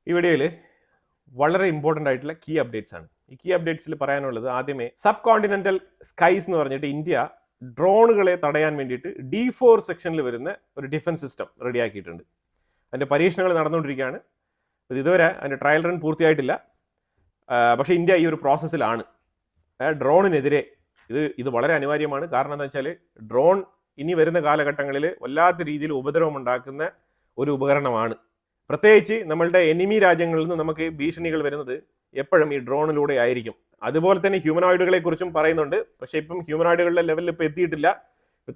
ഈ വീഡിയോയിൽ വളരെ ഇമ്പോർട്ടൻ്റ് ആയിട്ടുള്ള കീ അപ്ഡേറ്റ്സ് ആണ്. ഈ കീ അപ്ഡേറ്റ്സിൽ പറയാനുള്ളത് ആദ്യമേ സബ് കോണ്ടിനെന്റൽ സ്കൈസ് എന്ന് പറഞ്ഞിട്ട് ഇന്ത്യ ഡ്രോണുകളെ തടയാൻ വേണ്ടിയിട്ട് D4 സെക്ഷനിൽ വരുന്ന ഒരു ഡിഫൻസ് സിസ്റ്റം റെഡിയാക്കിയിട്ടുണ്ട്. അതിൻ്റെ പരീക്ഷണങ്ങൾ നടന്നുകൊണ്ടിരിക്കുകയാണ്. ഇതുവരെ അതിൻ്റെ ട്രയൽ റൺ പൂർത്തിയായിട്ടില്ല. പക്ഷേ ഇന്ത്യ ഈ ഒരു പ്രോസസ്സിലാണ്. ഡ്രോണിനെതിരെ ഇത് വളരെ അനിവാര്യമാണ്. കാരണം എന്താ വെച്ചാൽ ഡ്രോൺ ഇനി വരുന്ന കാലഘട്ടങ്ങളിൽ വല്ലാത്ത രീതിയിൽ ഉപദ്രവം ഉണ്ടാക്കുന്ന ഒരു ഉപകരണമാണ്. പ്രത്യേകിച്ച് നമ്മളുടെ എനിമി രാജ്യങ്ങളിൽ നിന്ന് നമുക്ക് ഭീഷണികൾ വരുന്നത് എപ്പോഴും ഈ ഡ്രോണിലൂടെ ആയിരിക്കും. അതുപോലെ തന്നെ ഹ്യൂമനോയിഡുകളെ കുറിച്ചും പറയുന്നുണ്ട്. പക്ഷേ ഇപ്പം ഹ്യൂമനോയിഡുകളുടെ ലെവലിൽ ഇപ്പോൾ എത്തിയിട്ടില്ല.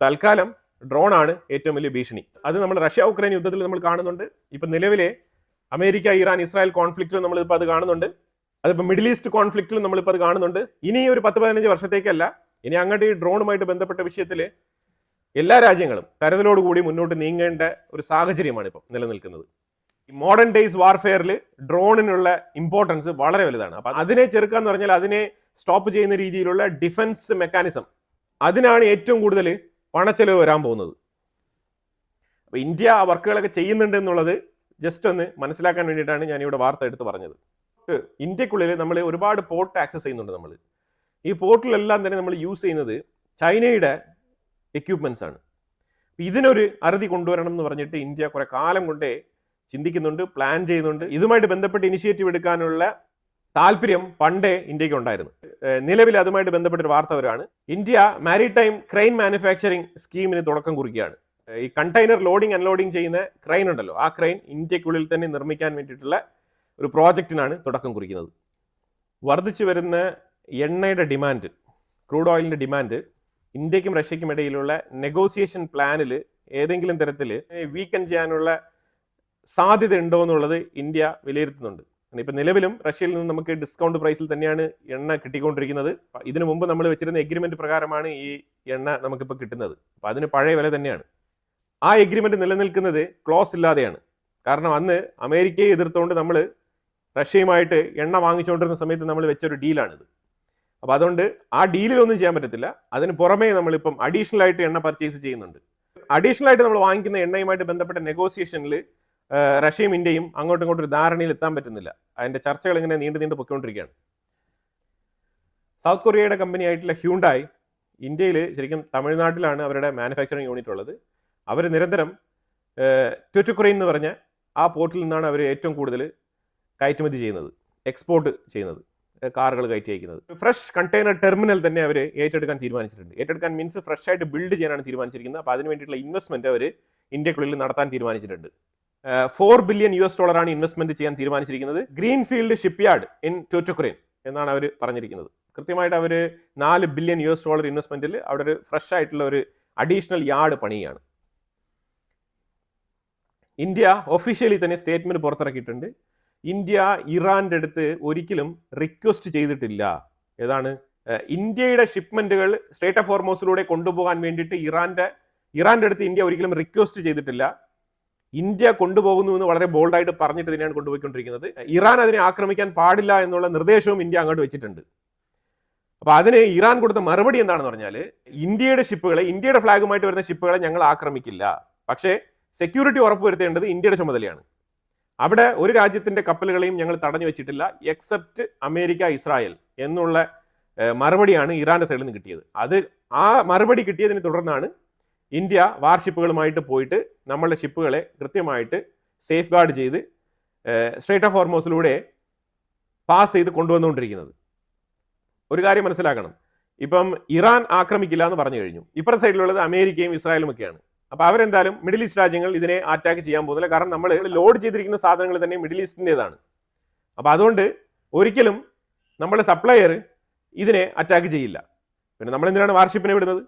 തൽക്കാലം ഡ്രോൺ ആണ് ഏറ്റവും വലിയ ഭീഷണി. അത് നമ്മൾ റഷ്യ ഉക്രൈൻ യുദ്ധത്തിൽ നമ്മൾ കാണുന്നുണ്ട്. ഇപ്പം നിലവിലെ അമേരിക്ക ഇറാൻ ഇസ്രായേൽ കോൺഫ്ലിക്റ്റിലും നമ്മളിപ്പോൾ അത് കാണുന്നുണ്ട്. അതിപ്പോൾ മിഡിൽ ഈസ്റ്റ് കോൺഫ്ലിക്റ്റിലും നമ്മളിപ്പോൾ അത് കാണുന്നുണ്ട്. ഇനി ഒരു 10-15 വർഷത്തേക്കല്ല, ഇനി അങ്ങോട്ട് ഈ ഡ്രോണുമായിട്ട് ബന്ധപ്പെട്ട വിഷയത്തിൽ എല്ലാ രാജ്യങ്ങളും കരുതലോടുകൂടി മുന്നോട്ട് നീങ്ങേണ്ട ഒരു സാഹചര്യമാണ് ഇപ്പം നിലനിൽക്കുന്നത്. മോഡേൺ ഡേയ്സ് വാർഫെയറിൽ ഡ്രോണിനുള്ള ഇമ്പോർട്ടൻസ് വളരെ വലുതാണ്. അപ്പം അതിനെ ചെറുക്കാന്ന് പറഞ്ഞാൽ അതിനെ സ്റ്റോപ്പ് ചെയ്യുന്ന രീതിയിലുള്ള ഡിഫൻസ് മെക്കാനിസം, അതിനാണ് ഏറ്റവും കൂടുതൽ പണച്ചെലവ് വരാൻ പോകുന്നത്. അപ്പോൾ ഇന്ത്യ ആ വർക്കുകളൊക്കെ ചെയ്യുന്നുണ്ട് എന്നുള്ളത് ജസ്റ്റ് ഒന്ന് മനസ്സിലാക്കാൻ വേണ്ടിയിട്ടാണ് ഞാനിവിടെ വാർത്ത എടുത്ത് പറഞ്ഞത്. ഇന്ത്യക്കുള്ളിൽ നമ്മൾ ഒരുപാട് പോർട്ട് ആക്സസ് ചെയ്യുന്നുണ്ട്. നമ്മൾ ഈ പോർട്ടിലെല്ലാം തന്നെ നമ്മൾ യൂസ് ചെയ്യുന്നത് ചൈനയുടെ എക്യുപ്മെന്റ്സ് ആണ്. ഇതിനൊരു അറുതി കൊണ്ടുവരണം എന്ന് പറഞ്ഞിട്ട് ഇന്ത്യ കുറെ കാലം കൊണ്ടേ ചിന്തിക്കുന്നുണ്ട്, പ്ലാൻ ചെയ്യുന്നുണ്ട്. ഇതുമായിട്ട് ബന്ധപ്പെട്ട് ഇനിഷ്യേറ്റീവ് എടുക്കാനുള്ള താല്പര്യം പണ്ടേ ഇന്ത്യക്ക് ഉണ്ടായിരുന്നു. നിലവിൽ അതുമായിട്ട് ബന്ധപ്പെട്ട ഒരു വാർത്ത വരാണ്. ഇന്ത്യ മാരിടൈം ക്രെയിൻ മാനുഫാക്ചറിങ് സ്കീമിന് തുടക്കം കുറിക്കുകയാണ്. ഈ കണ്ടെയ്നർ ലോഡിംഗ് അൺലോഡിംഗ് ചെയ്യുന്ന ക്രെയിൻ ഉണ്ടല്ലോ, ആ ക്രെയിൻ ഇന്ത്യക്കുള്ളിൽ തന്നെ നിർമ്മിക്കാൻ വേണ്ടിയിട്ടുള്ള ഒരു പ്രോജക്റ്റിനാണ് തുടക്കം കുറിക്കുന്നത്. വർദ്ധിച്ചു വരുന്ന എണ്ണയുടെ ഡിമാൻഡ്, ക്രൂഡ് ഓയിലിൻ്റെ ഡിമാൻഡ് ഇന്ത്യക്കും റഷ്യക്കും ഇടയിലുള്ള നെഗോസിയേഷൻ പ്ലാനിൽ ഏതെങ്കിലും തരത്തിൽ വീക്കൻ ചെയ്യാനുള്ള സാധ്യത ഉണ്ടോ എന്നുള്ളത് ഇന്ത്യ വിലയിരുത്തുന്നുണ്ട്. ഇപ്പം നിലവിലും റഷ്യയിൽ നിന്ന് നമുക്ക് ഡിസ്കൗണ്ട് പ്രൈസിൽ തന്നെയാണ് എണ്ണ കിട്ടിക്കൊണ്ടിരിക്കുന്നത്. ഇതിനു മുമ്പ് നമ്മൾ വെച്ചിരുന്ന എഗ്രിമെന്റ് പ്രകാരമാണ് ഈ എണ്ണ നമുക്കിപ്പോൾ കിട്ടുന്നത്. അപ്പം അതിന് പഴയ വില തന്നെയാണ്. ആ എഗ്രിമെന്റ് നിലനിൽക്കുന്നത് ക്ലോസ് ഇല്ലാതെയാണ്. കാരണം അന്ന് അമേരിക്കയെ എതിർത്തുകൊണ്ട് നമ്മൾ റഷ്യയുമായിട്ട് എണ്ണ വാങ്ങിച്ചുകൊണ്ടിരുന്ന സമയത്ത് നമ്മൾ വെച്ചൊരു ഡീലാണിത്. അപ്പോൾ അതുകൊണ്ട് ആ ഡീലിലൊന്നും ചെയ്യാൻ പറ്റത്തില്ല. അതിന് പുറമേ നമ്മളിപ്പം അഡീഷണൽ ആയിട്ട് എണ്ണ പർച്ചേസ് ചെയ്യുന്നുണ്ട്. അഡീഷണൽ ആയിട്ട് നമ്മൾ വാങ്ങിക്കുന്ന എണ്ണയുമായിട്ട് ബന്ധപ്പെട്ട നെഗോസിയേഷനിൽ റഷ്യയും ഇന്ത്യയും അങ്ങോട്ടും ഇങ്ങോട്ടും ഒരു ധാരണയിൽ എത്താൻ പറ്റുന്നില്ല. അതിൻ്റെ ചർച്ചകൾ ഇങ്ങനെ നീണ്ടു പൊയ്ക്കൊണ്ടിരിക്കുകയാണ്. സൗത്ത് കൊറിയയുടെ കമ്പനി ആയിട്ടുള്ള ഹ്യൂണ്ടായി ഇന്ത്യയിൽ ശരിക്കും തമിഴ്നാട്ടിലാണ് അവരുടെ മാനുഫാക്ചറിങ് യൂണിറ്റ് ഉള്ളത്. അവർ നിരന്തരം ട്യൂറ്റുക്കുറൈൻ എന്ന് പറഞ്ഞ ആ പോർട്ടിൽ നിന്നാണ് അവർ ഏറ്റവും കൂടുതൽ കയറ്റുമതി ചെയ്യുന്നത്, എക്സ്പോർട്ട് ചെയ്യുന്നത്, കാറുകൾ കയറ്റി അയക്കുന്നത്. ഫ്രഷ് കണ്ടെയ്നർ ടെർമിനൽ തന്നെ അവർ ഏറ്റെടുക്കാൻ തീരുമാനിച്ചിട്ടുണ്ട്. ഏറ്റെടുക്കാൻ മീൻസ് ഫ്രഷ് ആയിട്ട് ബിൽഡ് ചെയ്യാനാണ് തീരുമാനിച്ചിരിക്കുന്നത്. അപ്പോൾ അതിന് വേണ്ടിയിട്ടുള്ള ഇൻവെസ്റ്റ്മെന്റ് അവർ ഇന്ത്യക്കുള്ളിൽ നടത്താൻ തീരുമാനിച്ചിട്ടുണ്ട്. $4 ബില്യൺ ആണ് ഇൻവെസ്റ്റ്മെന്റ് ചെയ്യാൻ തീരുമാനിച്ചിരിക്കുന്നത്. Greenfield shipyard in Tuticorin എന്നാണ് അവർ പറഞ്ഞിരിക്കുന്നത്. കൃത്യമായിട്ട് അവർ $4 ബില്യൺ ഇൻവെസ്റ്റ്മെന്റിൽ അവിടെ ഒരു ഫ്രഷ് ആയിട്ടുള്ള ഒരു അഡീഷണൽ യാർഡ് പണിയാണ്. ഇന്ത്യ ഒഫീഷ്യലി തന്നെ സ്റ്റേറ്റ്മെന്റ് പുറത്തിറക്കിയിട്ടുണ്ട്. ഇന്ത്യ ഇറാന്റെ അടുത്ത് ഒരിക്കലും റിക്വസ്റ്റ് ചെയ്തിട്ടില്ല. ഏതാണ്? ഇന്ത്യയുടെ ഷിപ്മെന്റുകൾ സ്ട്രേറ്റ് ഓഫ് ഹോർമൂസിലൂടെ കൊണ്ടുപോകാൻ വേണ്ടിയിട്ട് ഇറാന്റെ അടുത്ത് ഇന്ത്യ ഒരിക്കലും റിക്വസ്റ്റ് ചെയ്തിട്ടില്ല. ഇന്ത്യ കൊണ്ടുപോകുന്നു എന്ന് വളരെ ബോൾഡായിട്ട് പറഞ്ഞിട്ട് തന്നെയാണ് കൊണ്ടുപോയിക്കൊണ്ടിരിക്കുന്നത്. ഇറാൻ അതിനെ ആക്രമിക്കാൻ പാടില്ല എന്നുള്ള നിർദ്ദേശവും ഇന്ത്യ അങ്ങോട്ട് വെച്ചിട്ടുണ്ട്. അപ്പോൾ അതിന് ഇറാൻ കൊടുത്ത മറുപടി എന്താണെന്ന് പറഞ്ഞാൽ, ഇന്ത്യയുടെ ഷിപ്പുകളെ, ഇന്ത്യയുടെ ഫ്ലാഗുമായിട്ട് വരുന്ന ഷിപ്പുകളെ ഞങ്ങൾ ആക്രമിക്കില്ല, പക്ഷേ സെക്യൂരിറ്റി ഉറപ്പുവരുത്തേണ്ടത് ഇന്ത്യയുടെ ചുമതലയാണ്. അവിടെ ഒരു രാജ്യത്തിന്റെ കപ്പലുകളെയും ഞങ്ങൾ തടഞ്ഞു വെച്ചിട്ടില്ല എക്സെപ്റ്റ് അമേരിക്ക, ഇസ്രായേൽ എന്നുള്ള മറുപടിയാണ് ഇറാന്റെ സൈഡിൽ നിന്ന് കിട്ടിയത്. ആ മറുപടി കിട്ടിയതിനെ തുടർന്നാണ് ഇന്ത്യ വാർഷിപ്പുകളുമായിട്ട് പോയിട്ട് നമ്മളുടെ ഷിപ്പുകളെ കൃത്യമായിട്ട് സേഫ് ഗാർഡ് ചെയ്ത് സ്ട്രേറ്റ് ഓഫ് ഹോർമൂസിലൂടെ പാസ് ചെയ്ത് കൊണ്ടുവന്നുകൊണ്ടിരിക്കുന്നത്. ഒരു കാര്യം മനസ്സിലാക്കണം, ഇപ്പം ഇറാൻ ആക്രമിക്കില്ല എന്ന് പറഞ്ഞു കഴിഞ്ഞു. ഇപ്പുറത്തെ സൈഡിലുള്ളത് അമേരിക്കയും ഇസ്രായേലും ഒക്കെയാണ്. അപ്പോൾ അവരെന്തായാലും മിഡിൽ ഈസ്റ്റ് രാജ്യങ്ങൾ ഇതിനെ അറ്റാക്ക് ചെയ്യാൻ പോകുന്നില്ല. കാരണം നമ്മൾ ലോഡ് ചെയ്തിരിക്കുന്ന സാധനങ്ങൾ തന്നെ മിഡിൽ ഈസ്റ്റിൻ്റെതാണ്. അപ്പോൾ അതുകൊണ്ട് ഒരിക്കലും നമ്മുടെ സപ്ലയർ ഇതിനെ അറ്റാക്ക് ചെയ്യില്ല. പിന്നെ നമ്മൾ എന്തിനാണ് വാർഷിപ്പിനെ വിടുന്നത്?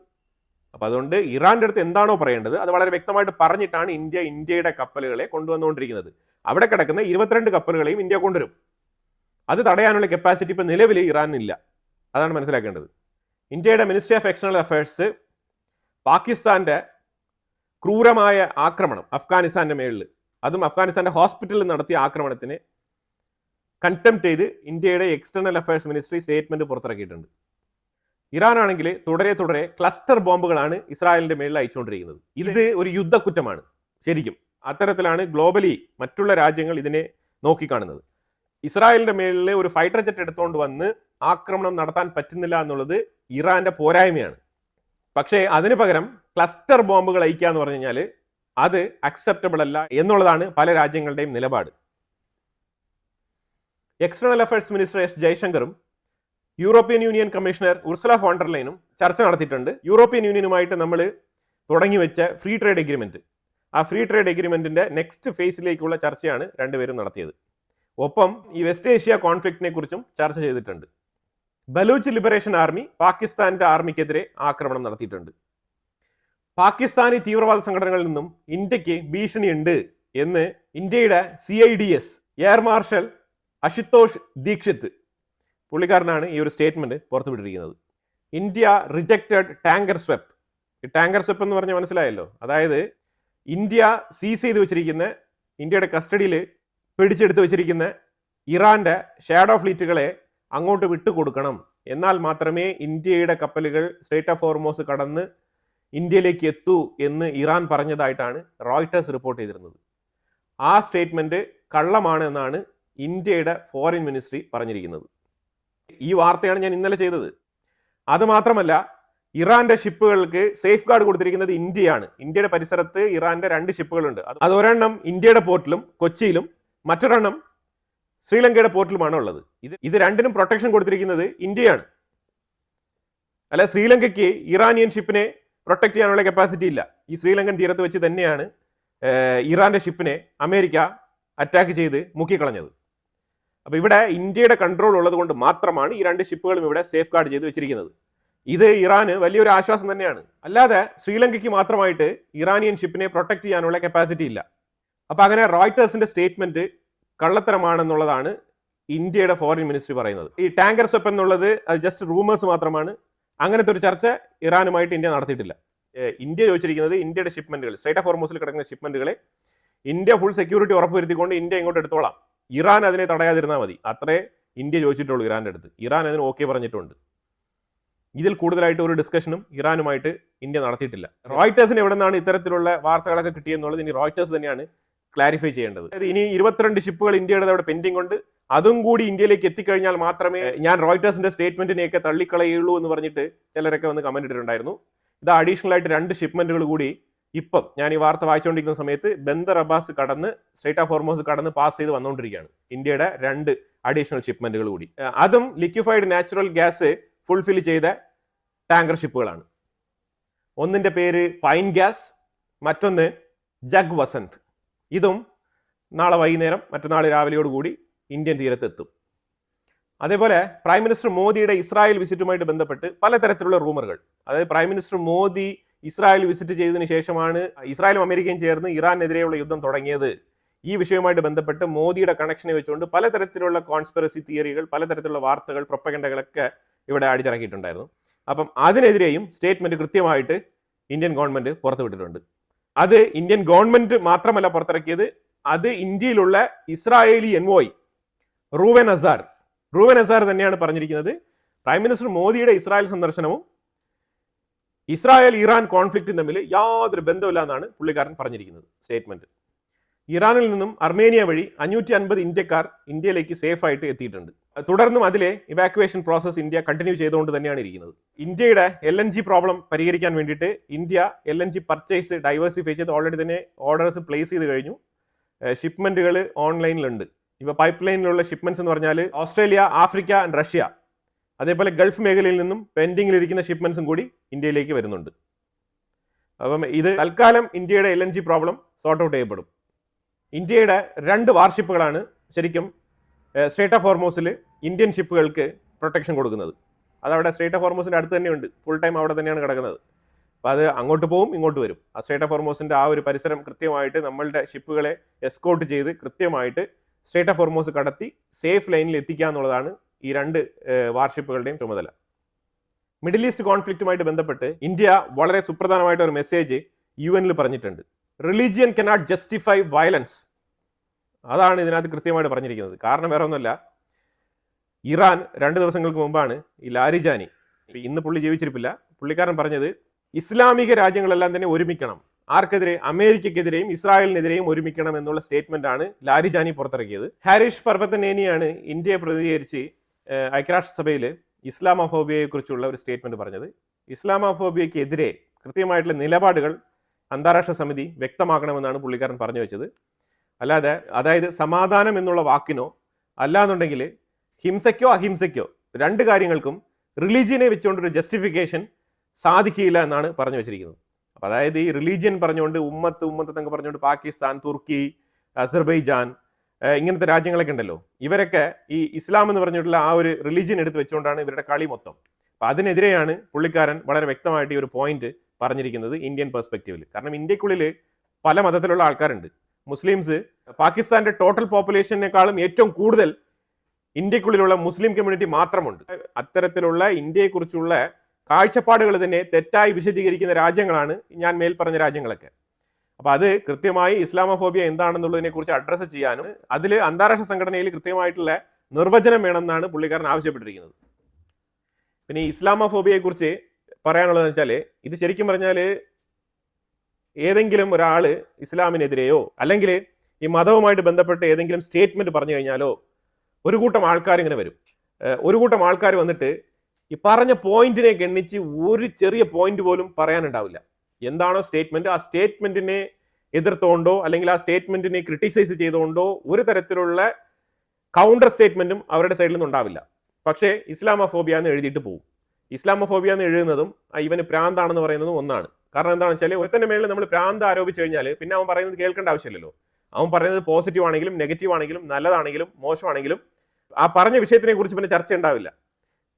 അപ്പോൾ അതുകൊണ്ട് ഇറാന്റെ അടുത്ത് എന്താണോ പറയേണ്ടത് അത് വളരെ വ്യക്തമായിട്ട് പറഞ്ഞിട്ടാണ് ഇന്ത്യയുടെ കപ്പലുകളെ കൊണ്ടുവന്നുകൊണ്ടിരിക്കുന്നത്. അവിടെ കിടക്കുന്ന 22 കപ്പലുകളെയും ഇന്ത്യ കൊണ്ടുവരും. അത് തടയാനുള്ള കപ്പാസിറ്റി ഇപ്പം നിലവിൽ ഇറാനില്ല. അതാണ് മനസ്സിലാക്കേണ്ടത്. ഇന്ത്യയുടെ മിനിസ്ട്രി ഓഫ് എക്സ്റ്റേണൽ അഫയേഴ്സ് പാകിസ്ഥാന്റെ ക്രൂരമായ ആക്രമണം അഫ്ഗാനിസ്ഥാന്റെ മേളിൽ, അതും അഫ്ഗാനിസ്ഥാന്റെ ഹോസ്പിറ്റലിൽ നടത്തിയ ആക്രമണത്തിന് കണ്ടംപ്റ്റ് ചെയ്ത് ഇന്ത്യയുടെ എക്സ്റ്റേണൽ അഫയേഴ്സ് മിനിസ്ട്രി സ്റ്റേറ്റ്മെന്റ് പുറത്തിറക്കിയിട്ടുണ്ട്. ഇറാൻ ആണെങ്കിൽ തുടരെ ക്ലസ്റ്റർ ബോംബുകളാണ് ഇസ്രായേലിന്റെ മേളിൽ അയച്ചുകൊണ്ടിരിക്കുന്നത്. ഇത് ഒരു യുദ്ധക്കുറ്റമാണ് ശരിക്കും. അത്തരത്തിലാണ് ഗ്ലോബലി മറ്റുള്ള രാജ്യങ്ങൾ ഇതിനെ നോക്കിക്കാണുന്നത്. ഇസ്രായേലിന്റെ മേളിൽ ഒരു ഫൈറ്റർ ജെറ്റ് എടുത്തുകൊണ്ട് വന്ന് ആക്രമണം നടത്താൻ പറ്റുന്നില്ല എന്നുള്ളത് ഇറാന്റെ പോരായ്മയാണ്. പക്ഷേ അതിന് പകരം ക്ലസ്റ്റർ ബോംബുകൾ അയക്കുക എന്ന് പറഞ്ഞു കഴിഞ്ഞാൽ അത് അക്സെപ്റ്റബിൾ അല്ല എന്നുള്ളതാണ് പല രാജ്യങ്ങളുടെയും നിലപാട്. എക്സ്റ്റേണൽ അഫയേഴ്സ് മിനിസ്റ്റർ എസ് ജയശങ്കറും European union commissioner Ursula von der ലൈനും ചർച്ച നടത്തിയിട്ടുണ്ട്. യൂറോപ്യൻ യൂണിയനുമായിട്ട് നമ്മൾ തുടങ്ങി വെച്ച ഫ്രീ ട്രേഡ് എഗ്രിമെന്റ്, ആ ഫ്രീ ട്രേഡ് എഗ്രിമെന്റിന്റെ നെക്സ്റ്റ് ഫേസിലേക്കുള്ള ചർച്ചയാണ് രണ്ടുപേരും നടത്തിയത്. ഒപ്പം ഈ വെസ്റ്റ് ഏഷ്യ കോൺഫ്ലിക്റ്റിനെ കുറിച്ചും ചർച്ച ചെയ്തിട്ടുണ്ട്. ബലൂച്ച് ലിബറേഷൻ ആർമി പാകിസ്ഥാന്റെ ആർമിക്കെതിരെ ആക്രമണം നടത്തിയിട്ടുണ്ട്. പാകിസ്ഥാനി തീവ്രവാദ സംഘടനകളിൽ നിന്നും ഇന്ത്യക്ക് ഭീഷണിയുണ്ട് എന്ന് ഇന്ത്യയുടെ CIDS air marshal Ashutosh Dixit പുള്ളിക്കാരനാണ് ഈ ഒരു സ്റ്റേറ്റ്മെന്റ് പുറത്തുവിട്ടിരിക്കുന്നത്. India rejected tanker swap. ഈ ടാങ്കർ സ്വെപ്പ് എന്ന് പറഞ്ഞാൽ മനസ്സിലായല്ലോ, അതായത് ഇന്ത്യ സീസ് ചെയ്ത് വെച്ചിരിക്കുന്ന, ഇന്ത്യയുടെ കസ്റ്റഡിയിൽ പിടിച്ചെടുത്ത് വെച്ചിരിക്കുന്ന ഇറാന്റെ ഷാഡോ ഫ്ലീറ്റുകളെ അങ്ങോട്ട് വിട്ടുകൊടുക്കണം, എന്നാൽ മാത്രമേ ഇന്ത്യയുടെ കപ്പലുകൾ സ്ട്രേറ്റ് ഓഫ് ഹോർമോസ് കടന്ന് ഇന്ത്യയിലേക്ക് എത്തൂ എന്ന് ഇറാൻ പറഞ്ഞതായിട്ടാണ് റോയിട്ടേഴ്സ് റിപ്പോർട്ട് ചെയ്തിരുന്നത്. ആ സ്റ്റേറ്റ്മെന്റ് കള്ളമാണ് എന്നാണ് ഇന്ത്യയുടെ ഫോറിൻ മിനിസ്ട്രി പറഞ്ഞിരിക്കുന്നത്. ഈ വാർത്തയാണ് ഞാൻ ഇന്നലെ ചെയ്തത്. അതുമാത്രമല്ല, ഇറാന്റെ ഷിപ്പുകൾക്ക് സേഫ് ഗാർഡ് കൊടുത്തിരിക്കുന്നത് ഇന്ത്യയാണ്. ഇന്ത്യയുടെ പരിസരത്ത് ഇറാന്റെ 2 ഷിപ്പുകളുണ്ട്. അത് ഒരെണ്ണം ഇന്ത്യയുടെ പോർട്ടിലും കൊച്ചിയിലും, മറ്റൊരെണ്ണം ശ്രീലങ്കയുടെ പോർട്ടിലുമാണ് ഉള്ളത്. ഇത് രണ്ടിനും പ്രൊട്ടക്ഷൻ കൊടുത്തിരിക്കുന്നത് ഇന്ത്യയാണ്. അല്ല, ശ്രീലങ്കയ്ക്ക് ഇറാനിയൻ ഷിപ്പിനെ പ്രൊട്ടക്ട് ചെയ്യാനുള്ള കപ്പാസിറ്റി ഇല്ല. ഈ ശ്രീലങ്കൻ തീരത്ത് വെച്ച് തന്നെയാണ് ഇറാന്റെ ഷിപ്പിനെ അമേരിക്ക അറ്റാക്ക് ചെയ്ത് മുക്കിക്കളഞ്ഞത്. അപ്പോൾ ഇവിടെ ഇന്ത്യയുടെ കൺട്രോൾ ഉള്ളത് കൊണ്ട് മാത്രമാണ് ഈ 2 ഷിപ്പുകളും ഇവിടെ സേഫ് ഗാർഡ് ചെയ്ത് വെച്ചിരിക്കുന്നത്. ഇത് ഇറാന് വലിയൊരു ആശ്വാസം തന്നെയാണ്. അല്ലാതെ ശ്രീലങ്കയ്ക്ക് മാത്രമായിട്ട് ഇറാനിയൻ ഷിപ്പിനെ പ്രൊട്ടക്ട് ചെയ്യാനുള്ള കപ്പാസിറ്റി ഇല്ല. അപ്പോൾ അങ്ങനെ റോയിട്ടേഴ്സിന്റെ സ്റ്റേറ്റ്മെന്റ് കള്ളത്തരമാണെന്നുള്ളതാണ് ഇന്ത്യയുടെ ഫോറിൻ മിനിസ്ട്രി പറയുന്നത്. ഈ ടാങ്കർ സ്വെപ്പ് എന്നുള്ളത് അത് ജസ്റ്റ് റൂമേഴ്സ് മാത്രമാണ്. അങ്ങനത്തെ ഒരു ചർച്ച ഇറാനുമായിട്ട് ഇന്ത്യ നടത്തിയിട്ടില്ല. ഇന്ത്യ ചോദിച്ചിരിക്കുന്നത് ഇന്ത്യയുടെ ഷിപ്മെന്റുകൾ, സ്ട്രേറ്റ് ഓഫ് ഹോർമൂസിൽ കിടക്കുന്ന ഷിപ്മെന്റുകളെ ഇന്ത്യ ഫുൾ സെക്യൂരിറ്റി ഉറപ്പുവരുത്തിക്കൊണ്ട് ഇന്ത്യ ഇങ്ങോട്ട് എടുത്തോളാം, ഇറാൻ അതിനെ തടയാതിരുന്നാൽ മതി, അത്രേ ഇന്ത്യ ചോദിച്ചിട്ടുള്ളൂ ഇറാന്റെ അടുത്ത്. ഇറാൻ അതിന് ഓക്കെ പറഞ്ഞിട്ടുണ്ട്. ഇതിൽ കൂടുതലായിട്ട് ഒരു ഡിസ്കഷനും ഇറാനുമായിട്ട് ഇന്ത്യ നടത്തിയിട്ടില്ല. റോയിട്ടേഴ്സിന് എവിടെ നിന്നാണ് ഇത്തരത്തിലുള്ള വാർത്തകളൊക്കെ കിട്ടിയെന്നുള്ളത് ഇനി റോയിട്ടേഴ്സ് തന്നെയാണ് ക്ലാരിഫൈ ചെയ്യേണ്ടത്. ഇനി 22 ഷിപ്പുകൾ ഇന്ത്യയുടെ അവിടെ പെൻഡിംഗ് ഉണ്ട്, അതും കൂടി ഇന്ത്യയിലേക്ക് എത്തിക്കഴിഞ്ഞാൽ മാത്രമേ ഞാൻ റോയിട്ടേഴ്സിന്റെ സ്റ്റേറ്റ്മെന്റിനെയൊക്കെ തള്ളിക്കളയുള്ളൂ എന്ന് പറഞ്ഞിട്ട് ചിലരൊക്കെ വന്ന് കമന്റ് ഇട്ടിട്ടുണ്ടായിരുന്നു. ഇത് അഡീഷണൽ ആയിട്ട് 2 ഷിപ്മെന്റുകൾ കൂടി ഇപ്പം ഞാൻ ഈ വാർത്ത വായിച്ചുകൊണ്ടിരിക്കുന്ന സമയത്ത് ബന്ദർ അബ്ബാസ് കടന്ന് സ്ട്രേറ്റ് ഓഫ് ഹോർമോസ് കടന്ന് പാസ് ചെയ്ത് വന്നുകൊണ്ടിരിക്കുകയാണ്. ഇന്ത്യയുടെ 2 അഡീഷണൽ ഷിപ്മെന്റുകൾ കൂടി, അതും ലിക്വിഫൈഡ് നാച്ചുറൽ ഗ്യാസ് ഫുൾഫിൽ ചെയ്ത ടാങ്കർ ഷിപ്പുകളാണ്. ഒന്നിന്റെ പേര് പൈൻ ഗ്യാസ്, മറ്റൊന്ന് ജഗ് വസന്ത്. ഇതും നാളെ വൈകുന്നേരം മറ്റന്നാൾ രാവിലെയോടുകൂടി ഇന്ത്യൻ തീരത്തെത്തും. അതേപോലെ പ്രൈം മിനിസ്റ്റർ മോദിയുടെ ഇസ്രായേൽ വിസിറ്റുമായിട്ട് ബന്ധപ്പെട്ട് പലതരത്തിലുള്ള റൂമറുകൾ, അതായത് prime minister Modi Israel visit ചെയ്തതിനു ശേഷമാണ് ഇസ്രായേലും അമേരിക്കയും ചേർന്ന് ഇറാനെതിരെയുള്ള യുദ്ധം തുടങ്ങിയത്. ഈ വിഷയവുമായിട്ട് ബന്ധപ്പെട്ട് മോദിയുടെ കണക്ഷനെ വെച്ചുകൊണ്ട് പലതരത്തിലുള്ള കോൺസ്പിറസി തിയറികൾ, പലതരത്തിലുള്ള വാർത്തകൾ, പ്രൊപ്പഗൻഡകളൊക്കെ ഇവിടെ അടിച്ചിറക്കിയിട്ടുണ്ടായിരുന്നു. അപ്പം അതിനെതിരെയും സ്റ്റേറ്റ്മെന്റ് കൃത്യമായിട്ട് ഇന്ത്യൻ ഗവൺമെന്റ് പുറത്തുവിട്ടിട്ടുണ്ട്. അത് ഇന്ത്യൻ ഗവൺമെന്റ് മാത്രമല്ല പുറത്തിറക്കിയത്, അത് ഇന്ത്യയിലുള്ള ഇസ്രായേലി എൻവോയ് റൂവൻ അസാർ തന്നെയാണ് പറഞ്ഞിരിക്കുന്നത്. പ്രൈം മിനിസ്റ്റർ മോദിയുടെ ഇസ്രായേൽ സന്ദർശനവും ഇസ്രായേൽ ഇറാൻ കോൺഫ്ലിക്റ്റും തമ്മിൽ യാതൊരു ബന്ധമില്ല എന്നാണ് പുള്ളിക്കാരൻ പറഞ്ഞിരിക്കുന്നത് സ്റ്റേറ്റ്മെന്റ്. ഇറാനിൽ നിന്നും അർമേനിയ വഴി 550 ഇന്ത്യക്കാർ ഇന്ത്യയിലേക്ക് സേഫ് ആയിട്ട് എത്തിയിട്ടുണ്ട്. തുടർന്നും അതിലെ ഇവാക്യുവേഷൻ പ്രോസസ് ഇന്ത്യ കണ്ടിന്യൂ ചെയ്തുകൊണ്ട് തന്നെയാണ് ഇരിക്കുന്നത്. ഇന്ത്യയുടെ LNG പ്രോബ്ലം പരിഹരിക്കാൻ വേണ്ടിയിട്ട് ഇന്ത്യ LNG പർച്ചേസ് ഡൈവേഴ്സിഫൈ ചെയ്ത് ഓൾറെഡി തന്നെ ഓർഡേഴ്സ് പ്ലേസ് ചെയ്ത് കഴിഞ്ഞു. ഷിപ്മെന്റുകൾ ഓൺലൈനിലുണ്ട്. ഇപ്പോൾ പൈപ്പ് ലൈനിലുള്ള ഷിപ്മെന്റ്സ് എന്ന് പറഞ്ഞാൽ ഓസ്ട്രേലിയ, ആഫ്രിക്ക ആൻഡ് റഷ്യ, അതേപോലെ ഗൾഫ് മേഖലയിൽ നിന്നും പെൻഡിങ്ങിലിരിക്കുന്ന ഷിപ്മെന്റ്സും കൂടി ഇന്ത്യയിലേക്ക് വരുന്നുണ്ട്. അപ്പം ഇത് തൽക്കാലം ഇന്ത്യയുടെ LNG പ്രോബ്ലം സോർട്ട് ഔട്ട് ചെയ്യപ്പെടും. ഇന്ത്യയുടെ 2 വാർഷിപ്പുകളാണ് ശരിക്കും സ്ട്രേറ്റ് ഓഫ് ഹോർമോസിൽ ഇന്ത്യൻ ഷിപ്പുകൾക്ക് പ്രൊട്ടക്ഷൻ കൊടുക്കുന്നത്. അതവിടെ സ്ട്രേറ്റ് ഓഫ് ഹോർമോസിൻ്റെ അടുത്ത് തന്നെയുണ്ട്, ഫുൾ ടൈം അവിടെ തന്നെയാണ് കിടക്കുന്നത്. അപ്പോൾ അത് അങ്ങോട്ട് പോവും ഇങ്ങോട്ട് വരും. ആ സ്ട്രേറ്റ് ഓഫ് ഹോർമോസിൻ്റെ ആ ഒരു പരിസരം കൃത്യമായിട്ട് നമ്മളുടെ ഷിപ്പുകളെ എസ്കോർട്ട് ചെയ്ത് കൃത്യമായിട്ട് സ്ട്രേറ്റ് ഓഫ് ഹോർമോസ് കടത്തി സേഫ് ലൈനിൽ എത്തിക്കുക എന്നുള്ളതാണ് ഈ 2 വാർഷിപ്പുകളുടെയും ചുമതല. മിഡിൽ ഈസ്റ്റ് കോൺഫ്ലിക്റ്റുമായിട്ട് ബന്ധപ്പെട്ട് ഇന്ത്യ വളരെ സുപ്രധാനമായിട്ട് ഒരു മെസ്സേജ് UN പറഞ്ഞിട്ടുണ്ട്. Religion cannot justify violence. അതാണ് ഇതിനകത്ത് കൃത്യമായിട്ട് പറഞ്ഞിരിക്കുന്നത്. കാരണം വേറെ ഒന്നുമല്ല, ഇറാൻ 2 ദിവസങ്ങൾക്ക് മുമ്പാണ് ഈ ലാരിജാനി, ഇന്ന് പുള്ളി ജീവിച്ചിരിപ്പില്ല, പുള്ളിക്കാരൻ പറഞ്ഞത് ഇസ്ലാമിക രാജ്യങ്ങളെല്ലാം തന്നെ ഒരുമിക്കണം, ആർക്കെതിരെ? അമേരിക്കക്കെതിരെയും ഇസ്രായേലിനെതിരെയും ഒരുമിക്കണം എന്നുള്ള സ്റ്റേറ്റ്മെന്റ് ആണ് ലാരിജാനി പുറത്തിറക്കിയത്. ഹാരിഷ് പർവതനേനിയാണ് ഇന്ത്യയെ പ്രതിനിധീകരിച്ച് ഐക്യരാഷ്ട്രസഭയിൽ ഇസ്ലാമോഫോബിയയെ കുറിച്ചുള്ള ഒരു സ്റ്റേറ്റ്മെന്റ് പറഞ്ഞത്. ഇസ്ലാമോഫോബിയക്കെതിരെ കൃത്യമായിട്ടുള്ള നിലപാടുകൾ അന്താരാഷ്ട്ര സമിതി വ്യക്തമാക്കണമെന്നാണ് പുള്ളിക്കാരൻ പറഞ്ഞു വെച്ചത്. അല്ലാതെ അതായത് സമാധാനം എന്നുള്ള വാക്കിനോ അല്ലാന്നുണ്ടെങ്കിൽ ഹിംസയ്ക്കോ അഹിംസയ്ക്കോ രണ്ട് കാര്യങ്ങൾക്കും റിലീജിയനെ വെച്ചുകൊണ്ടൊരു ജസ്റ്റിഫിക്കേഷൻ സാധിക്കില്ല എന്നാണ് പറഞ്ഞു വെച്ചിരിക്കുന്നത്. അപ്പം അതായത് ഈ റിലീജിയൻ പറഞ്ഞുകൊണ്ട് ഉമ്മത്ത് എന്നൊക്കെ പറഞ്ഞുകൊണ്ട് പാകിസ്ഥാൻ, തുർക്കി, അസർബൈജാൻ ഇങ്ങനത്തെ രാജ്യങ്ങളൊക്കെ ഉണ്ടല്ലോ, ഇവരൊക്കെ ഈ ഇസ്ലാം എന്ന് പറഞ്ഞിട്ടുള്ള ആ ഒരു റിലീജിയൻ എടുത്ത് വെച്ചുകൊണ്ടാണ് ഇവരുടെ കളി മൊത്തം. അപ്പം അതിനെതിരെയാണ് പുള്ളിക്കാരൻ വളരെ വ്യക്തമായിട്ട് ഈ ഒരു പോയിന്റ് പറഞ്ഞിരിക്കുന്നത് ഇന്ത്യൻ പെർസ്പെക്റ്റീവിൽ. കാരണം ഇന്ത്യക്കുള്ളിൽ പല മതത്തിലുള്ള ആൾക്കാരുണ്ട്. മുസ്ലിംസ് പാകിസ്ഥാന്റെ ടോട്ടൽ പോപ്പുലേഷനേക്കാളും ഏറ്റവും കൂടുതൽ ഇന്ത്യക്കുള്ളിലുള്ള മുസ്ലിം കമ്മ്യൂണിറ്റി മാത്രമുണ്ട്. അത്തരത്തിലുള്ള ഇന്ത്യയെക്കുറിച്ചുള്ള കാഴ്ചപ്പാടുകൾ തന്നെ തെറ്റായി വിശദീകരിക്കുന്ന രാജ്യങ്ങളാണ് ഞാൻ മേൽ പറഞ്ഞ രാജ്യങ്ങളൊക്കെ. അപ്പൊ അത് കൃത്യമായി ഇസ്ലാമോഫോബിയ എന്താണെന്നുള്ളതിനെ കുറിച്ച് അഡ്രസ്സ് ചെയ്യാനും അതിൽ അന്താരാഷ്ട്ര സംഘടനയിൽ കൃത്യമായിട്ടുള്ള നിർവചനം വേണമെന്നാണ് പുള്ളിക്കാരൻ ആവശ്യപ്പെട്ടിരിക്കുന്നത്. പിന്നെ ഈ ഇസ്ലാമോഫോബിയയെ കുറിച്ച് പറയാനുള്ളതെന്ന് വെച്ചാൽ, ഇത് ശരിക്കും പറഞ്ഞാൽ ഏതെങ്കിലും ഒരാൾ ഇസ്ലാമിനെതിരെയോ അല്ലെങ്കിൽ ഈ മതവുമായിട്ട് ബന്ധപ്പെട്ട് ഏതെങ്കിലും സ്റ്റേറ്റ്മെന്റ് പറഞ്ഞു കഴിഞ്ഞാലോ ഒരു കൂട്ടം ആൾക്കാർ ഇങ്ങനെ വരും. ഒരു കൂട്ടം ആൾക്കാർ വന്നിട്ട് ഈ പറഞ്ഞ പോയിന്റിനെ ഗണ്ണിച്ച് ഒരു ചെറിയ പോയിന്റ് പോലും പറയാനുണ്ടാവില്ല. എന്താണോ സ്റ്റേറ്റ്മെന്റ്, ആ സ്റ്റേറ്റ്മെന്റിനെ എതിർത്തുകൊണ്ടോ അല്ലെങ്കിൽ ആ സ്റ്റേറ്റ്മെന്റിനെ ക്രിട്ടിസൈസ് ചെയ്തുകൊണ്ടോ ഒരു തരത്തിലുള്ള കൗണ്ടർ സ്റ്റേറ്റ്മെന്റും അവരുടെ സൈഡിൽ നിന്നും ഉണ്ടാവില്ല. പക്ഷേ ഇസ്ലാമോഫോബിയ എന്ന് എഴുതിയിട്ട് പോകും. ഇസ്ലാമോഫോബിയ എന്ന് എഴുതുന്നതും ഇവന് പ്രാന്താണെന്ന് പറയുന്നതും ഒന്നാണ്. കാരണം എന്താണെന്ന് വെച്ചാൽ ഒരുത്തന്റെ മേളിൽ നമ്മൾ പ്രാന്ത് ആരോപിച്ചു കഴിഞ്ഞാൽ പിന്നെ അവൻ പറയുന്നത് കേൾക്കേണ്ട ആവശ്യമില്ലല്ലോ. അവൻ പറയുന്നത് പോസിറ്റീവ് ആണെങ്കിലും നെഗറ്റീവ് ആണെങ്കിലും നല്ലതാണെങ്കിലും മോശമാണെങ്കിലും ആ പറഞ്ഞ വിഷയത്തിനെ കുറിച്ച് പിന്നെ ചർച്ച ഉണ്ടാവില്ല.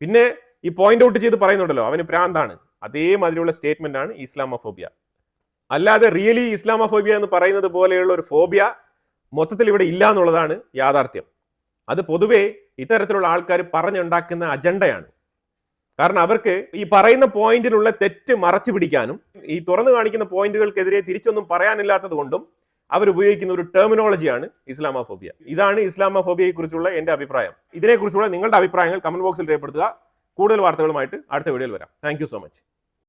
പിന്നെ ഈ പോയിന്റ് ഔട്ട് ചെയ്ത് പറയുന്നുണ്ടല്ലോ അവന് പ്രാന്താണ്, അതേമാതിരിയുള്ള സ്റ്റേറ്റ്മെന്റ് ആണ് ഇസ്ലാമോഫോബിയ. അല്ലാതെ റിയലി ഇസ്ലാമോഫോബിയ എന്ന് പറയുന്നത് പോലെയുള്ള ഒരു ഫോബിയ മൊത്തത്തിൽ ഇവിടെ ഇല്ല എന്നുള്ളതാണ് യാഥാർത്ഥ്യം. അത് പൊതുവേ ഇത്തരത്തിലുള്ള ആൾക്കാർ പറഞ്ഞുണ്ടാക്കുന്ന അജണ്ടയാണ്. കാരണം അവർക്ക് ഈ പറയുന്ന പോയിന്റിലുള്ള തെറ്റ് മറച്ചു പിടിക്കാനും ഈ തുറന്നു കാണിക്കുന്ന പോയിന്റുകൾക്കെതിരെ തിരിച്ചൊന്നും പറയാനില്ലാത്തത് കൊണ്ടും അവർ ഉപയോഗിക്കുന്ന ഒരു ടെർമിനോളജിയാണ് ഇസ്ലാമോഫോബിയ. ഇതാണ് ഇസ്ലാമോഫോബിയയെ കുറിച്ചുള്ള എന്റെ അഭിപ്രായം. ഇതിനെക്കുറിച്ചുള്ള നിങ്ങളുടെ അഭിപ്രായങ്ങൾ കമന്റ് ബോക്സിൽ രേഖപ്പെടുത്തുക. കൂടുതൽ വാർത്തകളുമായിട്ട് അടുത്ത വീഡിയോയിൽ വരാം. Thank you so much.